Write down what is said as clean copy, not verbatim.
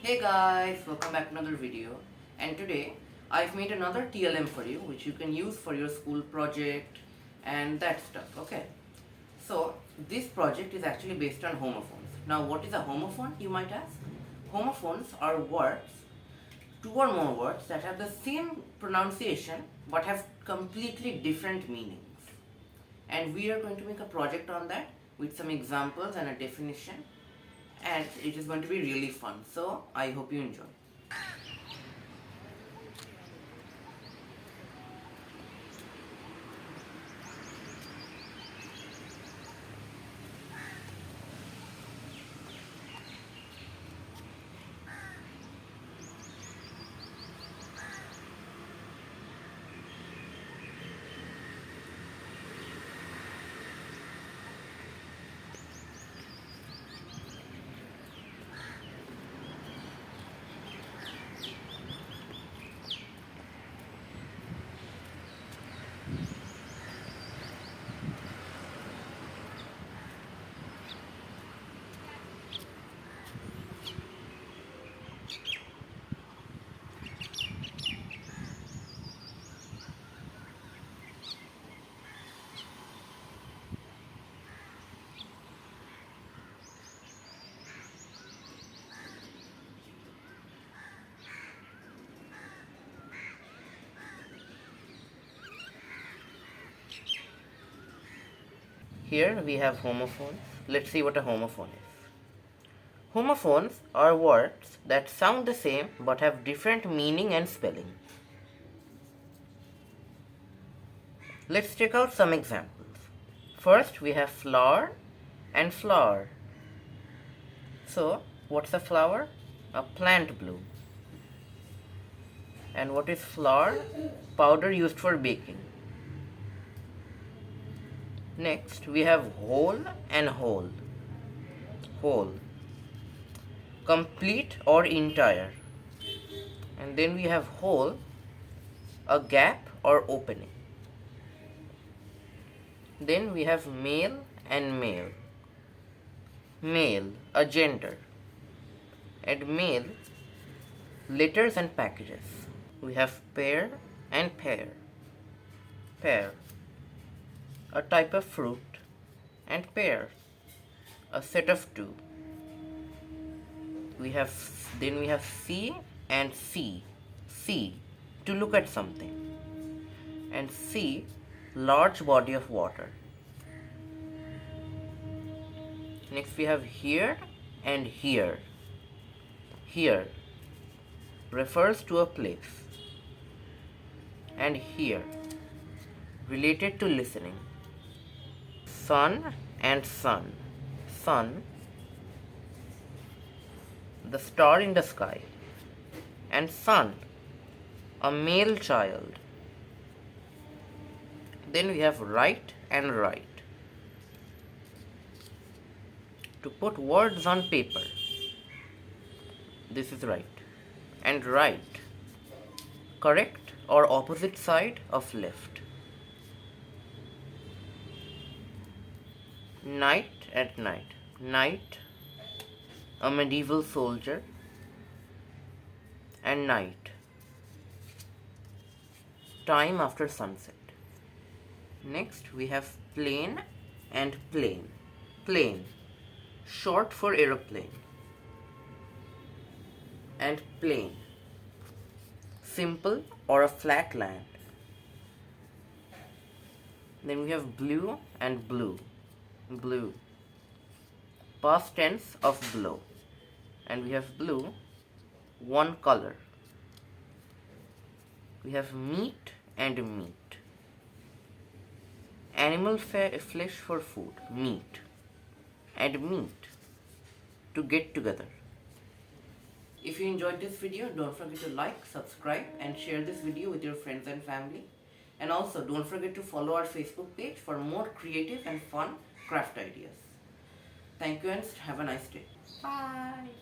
Hey guys, welcome back to another video, and today I've made another TLM for you which you can use for your school project and that stuff, okay? So this project is actually based on homophones. Now what is a homophone, you might ask? Homophones are words, two or more words that have the same pronunciation but have completely different meanings. And we are going to make a project on that with some examples and a definition, and it is going to be really fun. So I hope you enjoy. Here we have homophones. Let's see what a homophone is. Homophones are words that sound the same but have different meaning and spelling. Let's check out some examples. First we have flower and flower. So what's a flower? A plant bloom. And what is flour? Powder used for baking. Next we have whole and whole. Whole, complete or entire. And then we have hole, a gap or opening. Then we have male and male. Male, a gender. And male, letters and packages. We have pear and pear. Pear, a type of fruit, and pear, a set of two. Then we have see and see. See, to look at something, and see, large body of water. Next we have here and here. Here refers to a place, and here related to listening. Sun and sun. Sun, the star in the sky, and son, a male child. Then we have right and right, to put words on paper. This is right. And right, correct or opposite side of left. Knight at night. Knight, a medieval soldier, and night, time after sunset. Next we have plane and plane. Plane, short for aeroplane, and plain, simple or a flat land. Then we have blue and blue. Blue, past tense of blow. And we have blue, one color. We have meat and meat. Animal flesh for food, meat. And meat, to get together. If you enjoyed this video, don't forget to like, subscribe, and share this video with your friends and family. And also don't forget to follow our Facebook page for more creative and fun craft ideas. Thank you and have a nice day. Bye.